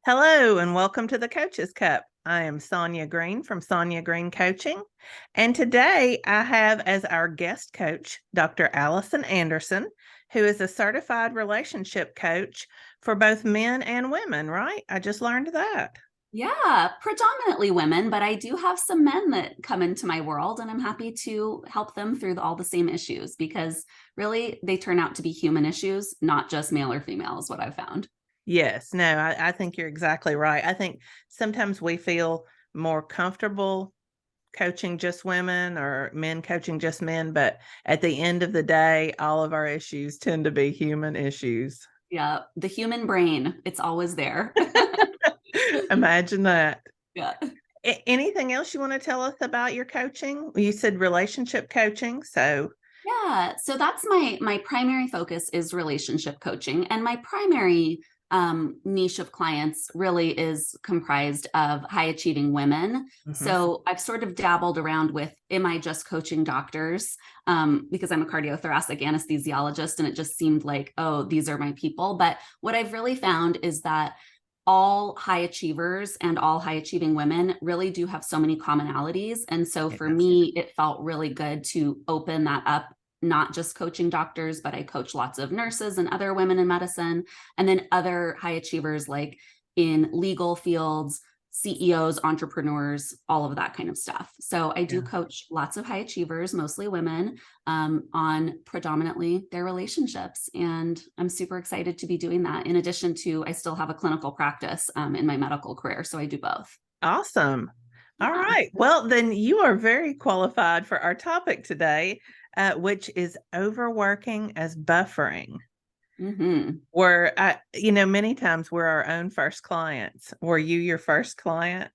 Hello and welcome to the Coach's Cup. I am Sonya Green from Sonya Green Coaching. And today I have as our guest coach, Dr. Allison Anderson, who is a certified relationship coach for both men and women, right? I just learned that. Yeah, predominantly women, but I do have some men that come into my world, and I'm happy to help them through all the same issues because really they turn out to be human issues, not just male or female, is what I've found. Yes, no, I think you're exactly right. I think sometimes we feel more comfortable coaching just women or men coaching just men, but at the end of the day, all of our issues tend to be human issues. Yeah, the human brain, it's always there. Imagine that. Yeah. Anything else you want to tell us about your coaching? You said relationship coaching, so Yeah, so that's my primary focus is relationship coaching, and my primary niche of clients really is comprised of high achieving women. mhm. So I've sort of dabbled around with, am I just coaching doctors? Because I'm a cardiothoracic anesthesiologist, and it just seemed like, oh, these are my people. But what I've really found is that all high achievers and all high achieving women really do have so many commonalities. And so for Yes. me, it felt really good to open that up, not just coaching doctors, but I coach lots of nurses and other women in medicine, and then other high achievers like in legal fields, CEOs, entrepreneurs, all of that kind of stuff. So I do Yeah. coach lots of high achievers, mostly women, on predominantly their relationships. And I'm super excited to be doing that. In addition to, I still have a clinical practice in my medical career. So I do both. Awesome. All Yeah. right. Well, then you are very qualified for our topic today, which is overworking as buffering. Mm-hmm. Where many times we're our own first clients. Were you your first client?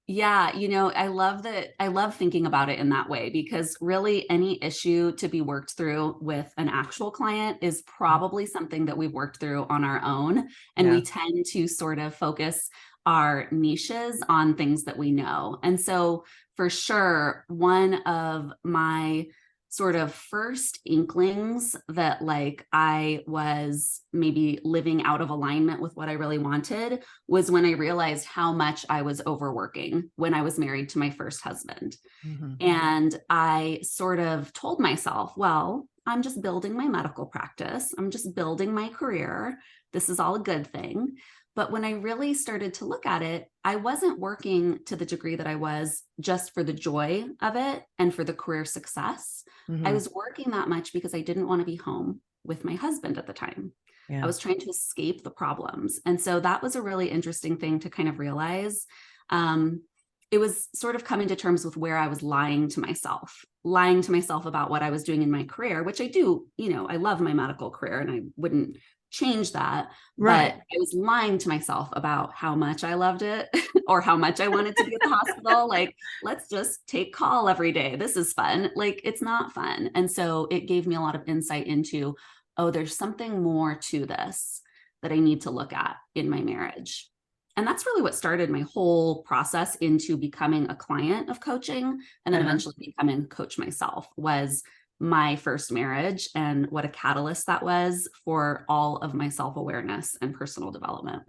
Yeah, I love that. I love thinking about it in that way because really any issue to be worked through with an actual client is probably something that we've worked through on our own. And we Yeah. tend to sort of focus our niches on things that we know. And so, for sure, one of my sort of first inklings that like I was maybe living out of alignment with what I really wanted was when I realized how much I was overworking when I was married to my first husband. Mhm. And I sort of told myself, well, I'm just building my medical practice. I'm just building my career. This is all a good thing. But when I really started to look at it, I wasn't working to the degree that I was just for the joy of it and for the career success. I Mhm. was working that much because I didn't want to be home with my husband at the time. I Yeah. was trying to escape the problems. And so that was a really interesting thing to kind of realize. Um, it was sort of coming to terms with where I was lying to myself about what I was doing in my career, which I do, I love my medical career and I wouldn't change that. But Right. I was lying to myself about how much I loved it or how much I wanted to be at the hospital. Like, let's just take call every day. This is fun. Like, it's not fun. And so it gave me a lot of insight into, oh, there's something more to this that I need to look at in my marriage. And that's really what started my whole process into becoming a client of coaching and then Uh-huh. eventually becoming a coach myself was my first marriage and what a catalyst that was for all of my self-awareness and personal development.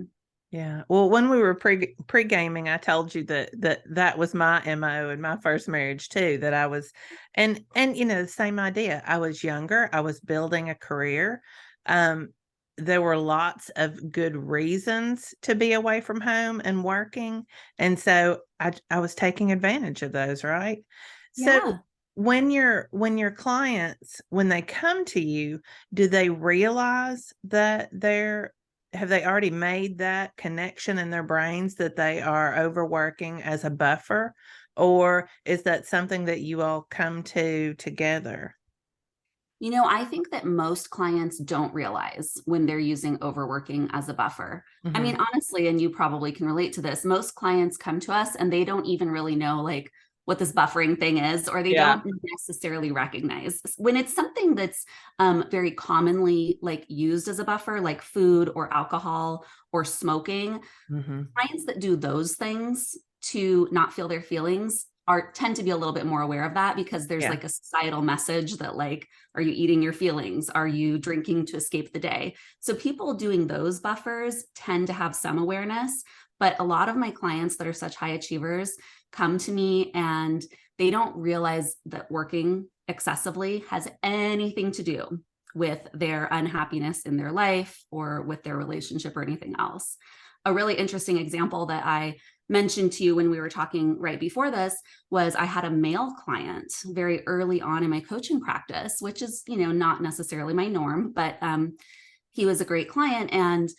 Yeah. Well, when we were pre-gaming, I told you that was my MO in my first marriage too, that I was and the same idea. I was younger, I was building a career. Um there were lots of good reasons to be away from home and working, and so I was taking advantage of those, right? So Yeah. when your clients when they come to you, do they realize that they're have they already made that connection in their brains that they are overworking as a buffer, or is that something that you all come to together? I think that most clients don't realize when they're using overworking as a buffer. I Mhm. mean, honestly, and you probably can relate to this, most clients come to us and they don't even really know like what this buffering thing is, or they Yeah. don't necessarily recognize when it's something that's very commonly like used as a buffer, like food or alcohol or smoking. Mhm. Clients that do those things to not feel their feelings tend to be a little bit more aware of that because there's Yeah. like a societal message that like, are you eating your feelings? Are you drinking to escape the day? So people doing those buffers tend to have some awareness, but a lot of my clients that are such high achievers come to me and they don't realize that working excessively has anything to do with their unhappiness in their life or with their relationship or anything else. A really interesting example that I mentioned to you when we were talking right before this was I had a male client very early on in my coaching practice, which is, not necessarily my norm, but he was a great client and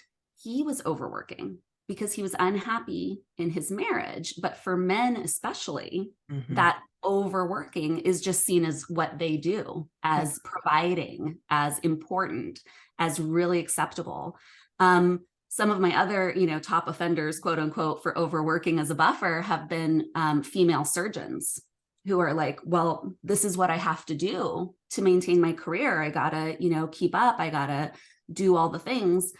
he was overworking because he was unhappy in his marriage. But for men, especially, Mhm. that overworking is just seen as what they do, Yeah. as providing, as important, as really acceptable. Some of my other, top offenders, quote unquote, for overworking as a buffer have been female surgeons who are like, well, this is what I have to do to maintain my career. I gotta, keep up. I gotta do all the things.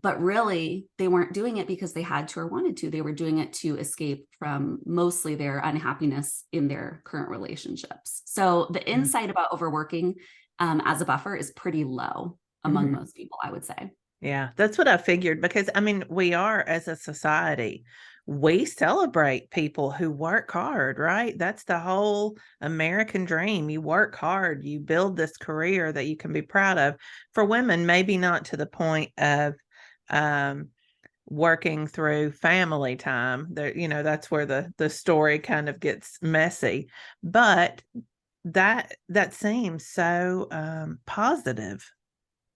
But really, they weren't doing it because they had to or wanted to. They were doing it to escape from mostly their unhappiness in their current relationships. So the Yeah. insight about overworking as a buffer is pretty low among Mhm. most people, I would say. Yeah, that's what I figured because I mean, we are as a society, we celebrate people who work hard, right? That's the whole American dream. You work hard, you build this career that you can be proud of. For women, maybe not to the point of um working through family time. There, that's where the story kind of gets messy. But that seems so positive.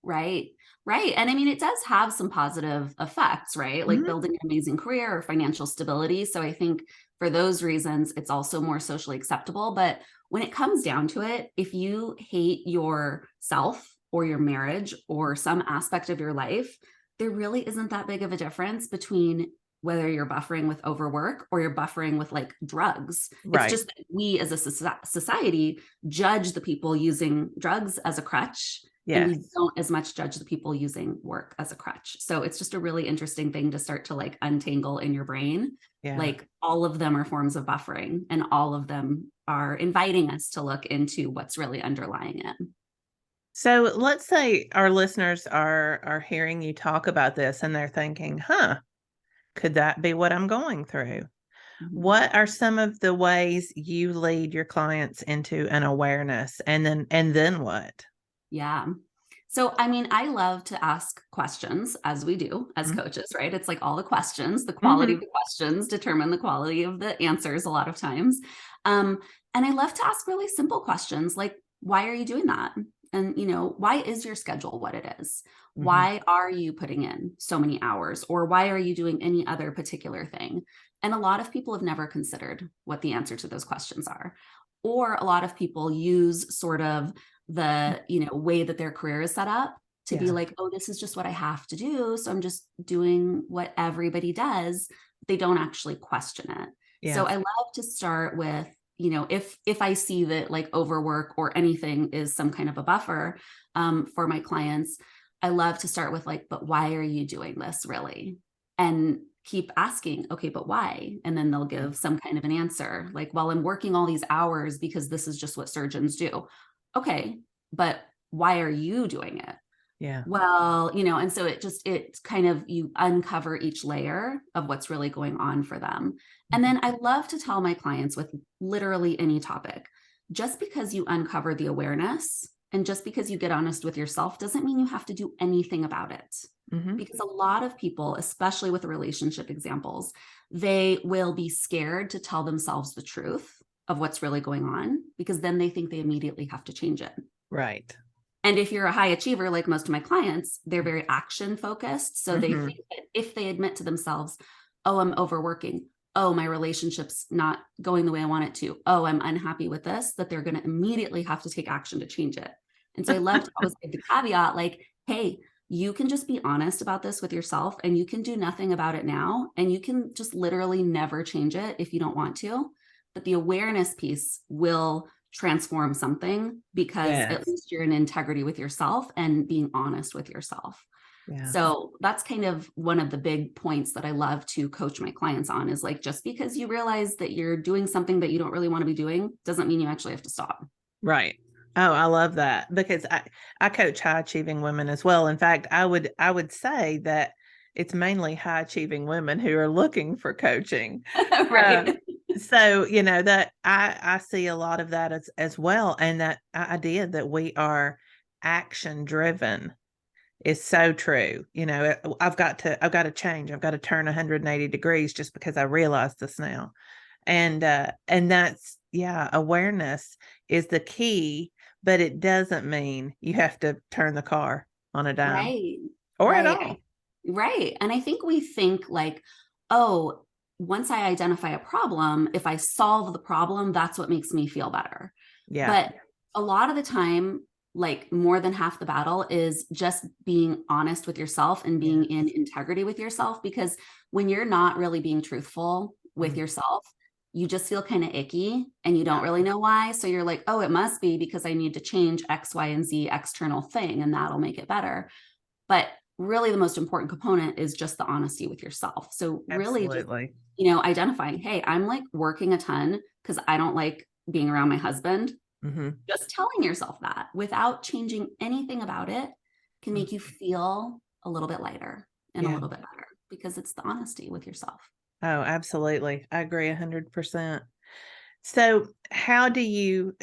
Right. Right. And I mean, it does have some positive effects, right? Like Mhm. building an amazing career or financial stability. So I think for those reasons, it's also more socially acceptable. But when it comes down to it, if you hate yourself or your marriage or some aspect of your life, there really isn't that big of a difference between whether you're buffering with overwork or you're buffering with like drugs. It's Right. just that we as a society judge the people using drugs as a crutch and we Yes. don't as much judge the people using work as a crutch. So it's just a really interesting thing to start to like untangle in your brain. Yeah. Like all of them are forms of buffering and all of them are inviting us to look into what's really underlying it. So let's say our listeners are hearing you talk about this and they're thinking, "Huh, could that be what I'm going through?" Mhm. What are some of the ways you lead your clients into an awareness and then what? Yeah. So, I mean, I love to ask questions as we do as Mm. coaches, right? It's like all the questions, the quality of Mhm. the questions determine the quality of the answers a lot of times. Um, and I love to ask really simple questions like, why are you doing that? And, why is your schedule what it is? Mhm. Why are you putting in so many hours? Or why are you doing any other particular thing? And a lot of people have never considered what the answer to those questions are. Or a lot of people use sort of the way that their career is set up to be Yeah. like, oh, this is just what I have to do, so I'm just doing what everybody does. They don't actually question it. So Yes. I love to start with, if I see that like overwork or anything is some kind of a buffer for my clients, I love to start with like, but why are you doing this really? And keep asking, okay, but why? And then they'll Mm. give some kind of an answer like, well, I'm working all these hours because this is just what surgeons do. Okay, but why are you doing it? Yeah. Well, and so it's kind of you uncover each layer of what's really going on for them. And Mhm. then I love to tell my clients with literally any topic, just because you uncover the awareness and just because you get honest with yourself doesn't mean you have to do anything about it. Mhm. Because a lot of people, especially with relationship examples, they will be scared to tell themselves the truth of what's really going on because then they think they immediately have to change it. Right. And if you're a high achiever, like most of my clients, they're very action focused. So they Mhm. think that if they admit to themselves, oh, I'm overworking. Oh, my relationship's not going the way I want it to. Oh, I'm unhappy with this, that they're going to immediately have to take action to change it. And so I love to always give the caveat like, hey, you can just be honest about this with yourself and you can do nothing about it now. And you can just literally never change it if you don't want to. But the awareness piece will transform something because at Yes. least you're in integrity with yourself and being honest with yourself. Yeah. So that's kind of one of the big points that I love to coach my clients on, is like, just because you realize that you're doing something that you don't really want to be doing doesn't mean you actually have to stop. Right. Oh, I love that because I coach high achieving women as well. In fact, I would say that it's mainly high achieving women who are looking for coaching. Uh, Right. so, that I see a lot of that as well, and that idea that we are action driven is so true. I've got to change. I've got to turn 180 degrees just because I realize this now. And that's, yeah, awareness is the key, but it doesn't mean you have to turn the car on a dime Right. or at Right. all. Right. And I think we think like, oh, once I identify a problem, if I solve the problem, that's what makes me feel better. Yeah. But a lot of the time, like more than half the battle is just being honest with yourself and being in Yes. integrity with yourself. Because when you're not really being truthful with Mm, yourself, you just feel kind of icky and you don't yeah. really know why. So you're like, oh, it must be because I need to change X, Y, and Z external thing, and that'll make it better. But really, the most important component is just the honesty with yourself. So really just, Absolutely. identifying, hey, I'm like working a ton because I don't like being around my husband. Hmm. Just telling yourself that without changing anything about it can make you feel a little bit lighter and a Yeah. little bit better, because it's the honesty with yourself. Oh, absolutely. I agree 100%. So, how do you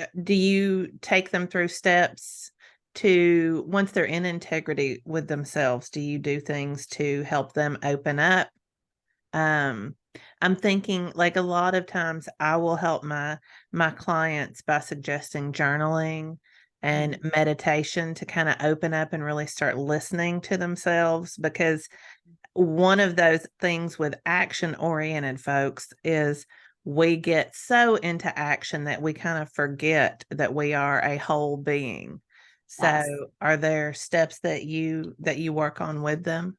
take them through steps to once they're in integrity with themselves? Do you do things to help them open up? Um, I'm thinking like a lot of times I will help my clients by suggesting journaling and meditation to kind of open up and really start listening to themselves, because one of those things with action oriented folks is we get so into action that we kind of forget that we are a whole being. So, Yes. are there steps that you work on with them?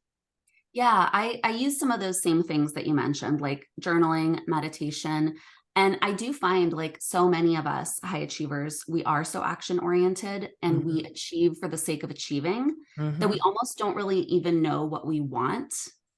Yeah, I use some of those same things that you mentioned, like journaling, meditation. And I do find like so many of us high achievers, we are so action oriented and we Mhm. achieve for the sake of achieving, that we Mhm. almost don't really even know what we want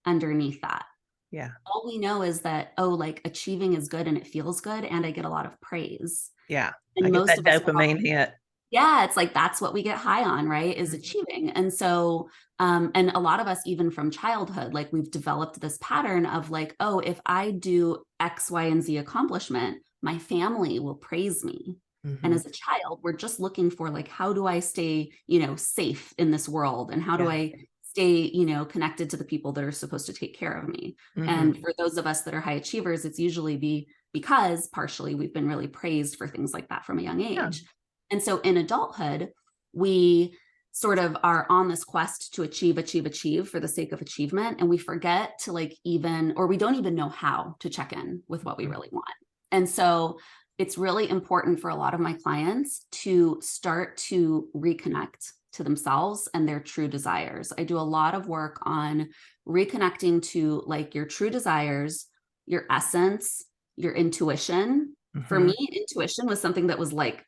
underneath that. Yeah. All we know is that, oh, like achieving is good and it feels good and I get a lot of praise. Yeah. I And get most that of us dopamine hit. yeah, it's like that's what we get high on, right? Is Mhm. achieving. And so, and a lot of us, even from childhood, like we've developed this pattern of like, oh, if I do X, Y, and Z accomplishment, my family will praise me. And Mhm. as a child, we're just looking for like, how do I stay, safe in this world? And how do Yeah. I stay, connected to the people that are supposed to take care of me? Mhm. And for those of us that are high achievers, it's usually because partially we've been really praised for things like that from a young Yeah. age. And so in adulthood, we sort of are on this quest to achieve, achieve, achieve for the sake of achievement. And we forget to like even, or we don't even know how to check in with what we Mhm. really want. And so it's really important for a lot of my clients to start to reconnect to themselves and their true desires. I do a lot of work on reconnecting to like your true desires, your essence, your intuition. For Mhm. me, intuition was something that was like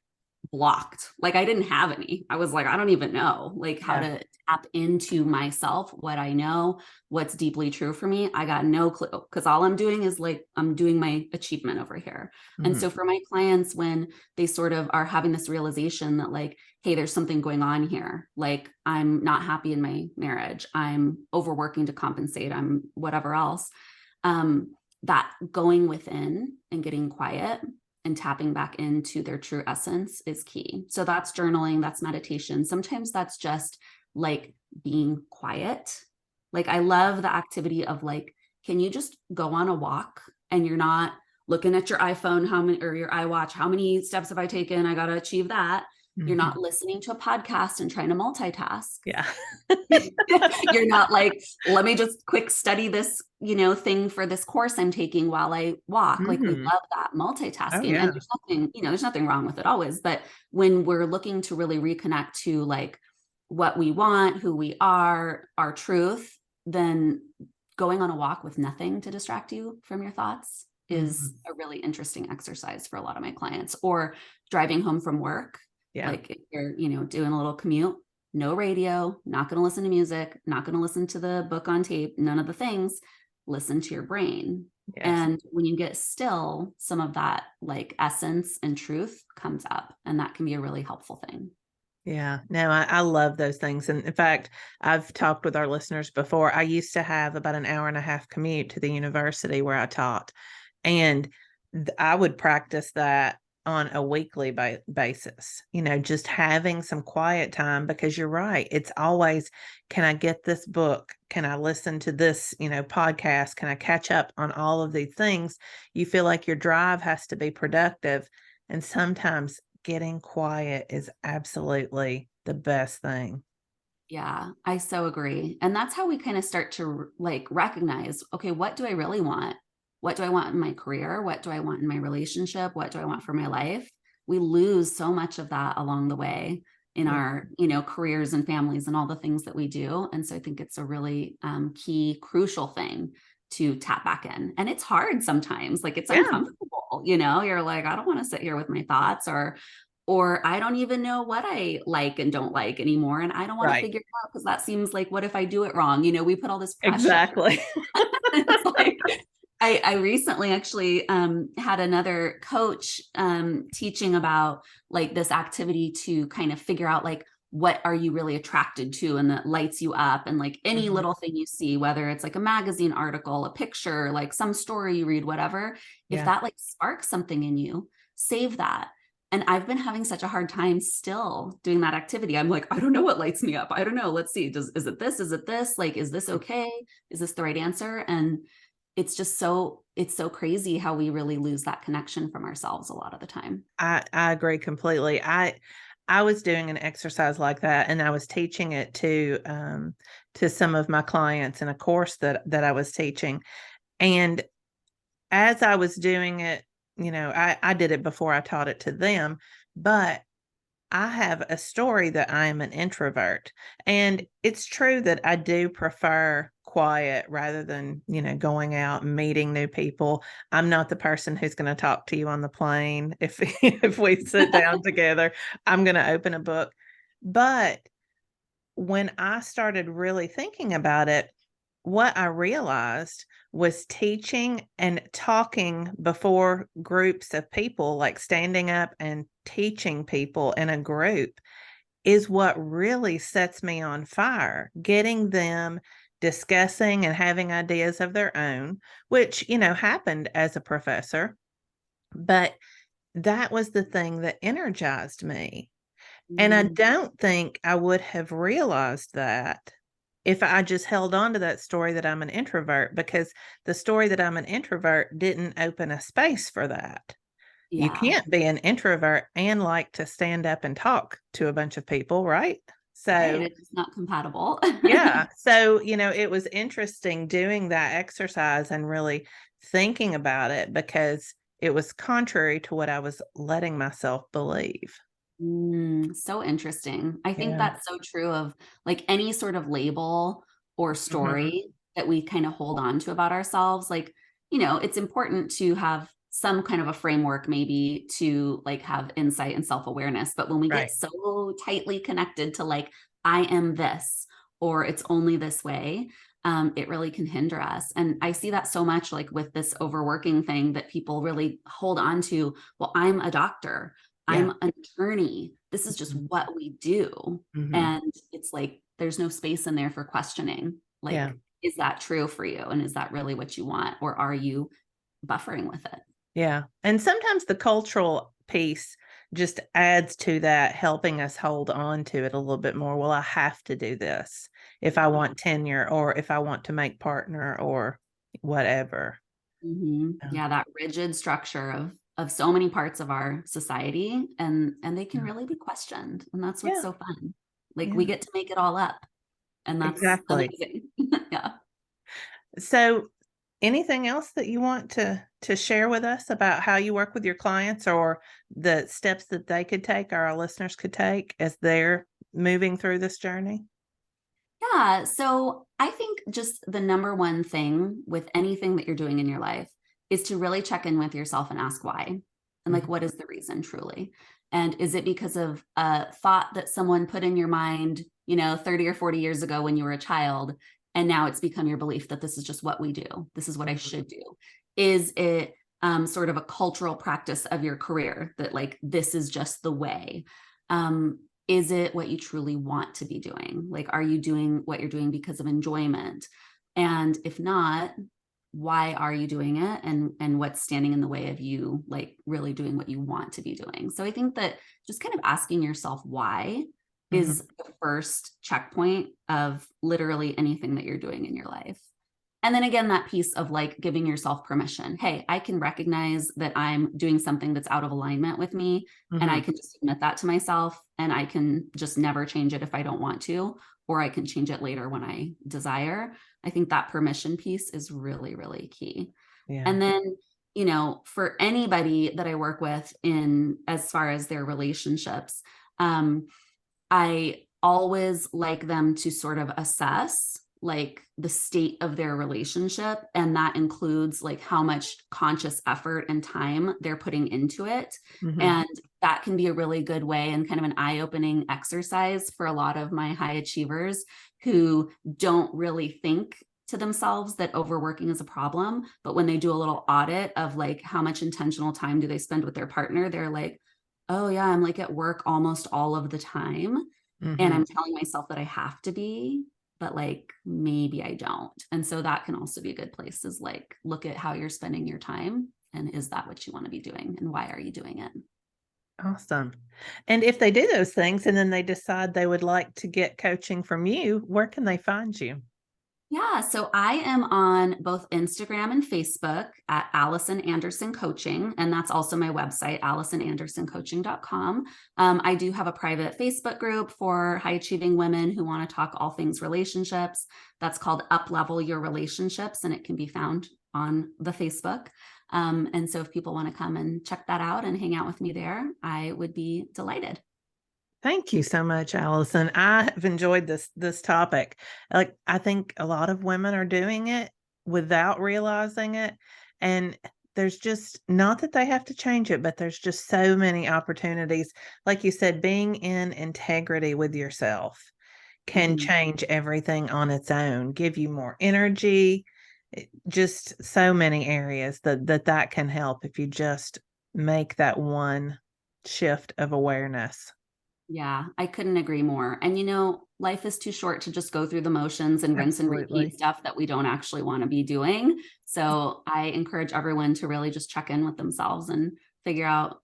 blocked. Like I didn't have any. I was like, I don't even know like how Yeah. to tap into myself, what I know, what's deeply true for me. I got no clue because all I'm doing is like I'm doing my achievement over here. And Mhm. so for my clients, when they sort of are having this realization that like, hey, there's something going on here. Like I'm not happy in my marriage. I'm overworking to compensate. I'm whatever else. That going within and getting quiet and tapping back into their true essence is key. So that's journaling, that's meditation. Sometimes that's just like being quiet. Like I love the activity of like, can you just go on a walk and you're not looking at your iPhone, how many, or your iWatch, how many steps have I taken? I got to achieve that. You're not Mhm. listening to a podcast and trying to multitask. Yeah. You're not like, let me just quick study this, thing for this course I'm taking while I walk. Like we Mhm. love that Oh, multitasking. And yeah. there's nothing wrong with it always. But when we're looking to really reconnect to like what we want, who we are, our truth, then going on a walk with nothing to distract you from your thoughts is Mhm. a really interesting exercise for a lot of my clients. Or driving home from work, Yeah. like if you're, doing a little commute, no radio, not going to listen to music, not going to listen to the book on tape, none of the things. Listen to your brain. Yes. And when you get still, some of that like essence and truth comes up, and that can be a really helpful thing. Yeah, no, I love those things. And in fact, I've talked with our listeners before. I used to have about an hour and a half commute to the university where I taught. And I would practice that on a weekly basis, just having some quiet time, because you're right. It's always, can I get this book? Can I listen to this, podcast? Can I catch up on all of these things? You feel like your drive has to be productive. And sometimes getting quiet is absolutely the best thing. Yeah, I so agree. And that's how we kind of start to like recognize, okay, what do I really want? What do I want in my career? What do I want in my relationship? What do I want for my life? We lose so much of that along the way in Yeah. our, careers and families and all the things that we do. And so I think it's a really key, crucial thing to tap back in. And it's hard sometimes, like it's Yeah. uncomfortable, you're like, I don't want to sit here with my thoughts, or I don't even know what I like and don't like anymore. And I don't want to Right. figure it out because that seems like, what if I do it wrong? We put all this pressure. Exactly. It's like, I recently actually had another coach teaching about like this activity to kind of figure out like, what are you really attracted to, and that lights you up, and like any Mhm. little thing you see, whether it's like a magazine article, a picture, like some story you read, whatever, if Yeah. that like sparks something in you, save that. And I've been having such a hard time still doing that activity. I'm like, I don't know what lights me up. I don't know. Let's see. Is it this? Is it this? Like, is this okay? Is this the right answer? And it's so crazy how we really lose that connection from ourselves a lot of the time. I agree completely. I was doing an exercise like that, and I was teaching it to some of my clients in a course that I was teaching. And as I was doing it, I did it before I taught it to them, but I have a story that I am an introvert. And it's true that I do prefer quiet rather than, going out and meeting new people. I'm not the person who's going to talk to you on the plane. If if we sit down together, I'm going to open a book. But when I started really thinking about it, what I realized was teaching and talking before groups of people, like standing up and teaching people in a group, is what really sets me on fire. Getting them discussing and having ideas of their own, which, happened as a professor, but that was the thing that energized me. And I Mm, don't think I would have realized that if I just held on to that story that I'm an introvert, because the story that I'm an introvert didn't open a space for that. You yeah, can't be an introvert and like to stand up and talk to a bunch of people, right? right. So, It's not compatible. yeah. So, it was interesting doing that exercise and really thinking about it, because it was contrary to what I was letting myself believe. So interesting. I think Yeah. that's so true of like any sort of label or Mhm. story that we kind of hold on to about ourselves. Like, it's important to have some kind of a framework, maybe to like have insight and self awareness. But when we get Right. so tightly connected to like, I am this, or it's only this way, it really can hinder us. And I see that so much like with this overworking thing that people really hold on to. Well, I'm a doctor. Yeah. I'm an attorney. This is just Mhm. what we do. Mhm. And it's like there's no space in there for questioning. Yeah. Like, is that true for you? And is that really what you want? Or are you buffering with it? Yeah. And sometimes the cultural piece just adds to that, helping us hold on to it a little bit more. Well, I have to do this if I Yeah. want tenure, or if I want to make partner, or whatever. Yeah. Yeah, that rigid structure of so many parts of our society, and they can Yeah. really be questioned. And that's what's Yeah. so fun. Like we Yeah. get to make it all up. And that's Exactly. amazing. Yeah. So, anything else that you want to share with us about how you work with your clients, or the steps that they could take, or our listeners could take as they're moving through this journey? Yeah. So I think just the number one thing with anything that you're doing in your life is to really check in with yourself and ask why. And like, Mhm. what is the reason truly? And is it because of a thought that someone put in your mind 30 or 40 years ago when you were a child, and now it's become your belief that this is just what we do. This is what I should do. Is it sort of a cultural practice of your career that like, this is just the way? Is it what you truly want to be doing? Like, are you doing what you're doing because of enjoyment? And if not, why are you doing it? And what's standing in the way of you like really doing what you want to be doing? So I think that just kind of asking yourself why Mm-hmm. is the first checkpoint of literally anything that you're doing in your life. And then again, that piece of like giving yourself permission. Hey, I can recognize that I'm doing something that's out of alignment with me. And I Mm-hmm. can just admit that to myself, and I can just never change it if I don't want to, or I can change it later when I desire. I think that permission piece is really, really key. Yeah. And then, for anybody that I work with in as far as their relationships, I always like them to sort of assess like the state of their relationship. And that includes like how much conscious effort and time they're putting into it. Mm-hmm. And that can be a really good way and kind of an eye-opening exercise for a lot of my high achievers who don't really think to themselves that overworking is a problem. But when they do a little audit of like how much intentional time do they spend with their partner, they're like, oh yeah, I'm like at work almost all of the time. And Mm-hmm. I'm telling myself that I have to be, but like maybe I don't. And so that can also be a good place, is like, look at how you're spending your time. And is that what you want to be doing? And why are you doing it? Awesome. And if they do those things and then they decide they would like to get coaching from you, where can they find you? Yeah, so I am on both Instagram and Facebook at Allison Anderson Coaching, and that's also my website, AllisonAndersonCoaching.com. I do have a private Facebook group for high achieving women who want to talk all things relationships. That's called Up Level Your Relationships, and it can be found on the Facebook. And so if people want to come and check that out and hang out with me there, I would be delighted. Thank you so much, Allison. I have enjoyed this topic. Like I think a lot of women are doing it without realizing it. And there's just not that they have to change it, but there's just so many opportunities. Like you said, being in integrity with yourself can Mhm. change everything on its own, give you more energy, just so many areas that can help if you just make that one shift of awareness. Yeah, I couldn't agree more. And life is too short to just go through the motions and rinse and repeat Absolutely. stuff that we don't actually want to be doing. So I encourage everyone to really just check in with themselves and figure out,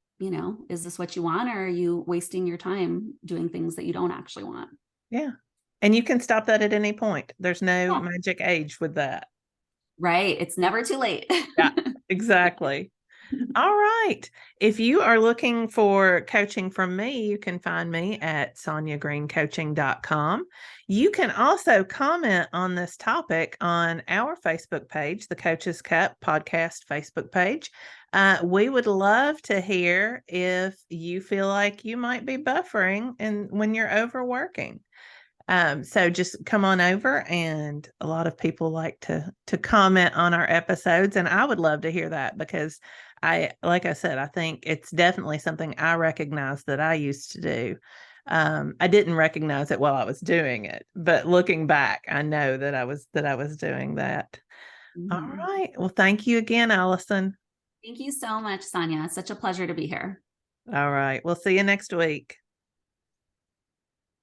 is this what you want, or are you wasting your time doing things that you don't actually want? Yeah. And you can stop that at any point. There's no Yeah, magic age with that. right. It's never too late. Yeah, exactly. All right. If you are looking for coaching from me, you can find me at sonyagreencoaching.com. You can also comment on this topic on our Facebook page, the Coaches Cup podcast Facebook page. We would love to hear if you feel like you might be buffering and when you're overworking. So just come on over, and a lot of people like to comment on our episodes, and I would love to hear that because like I said, I think it's definitely something I recognize that I used to do. I didn't recognize it while I was doing it, but looking back, I know that I was doing that. All Mhm. right. Well, thank you again, Allison. Thank you so much, Sonya. It's such a pleasure to be here. All right. We'll see you next week.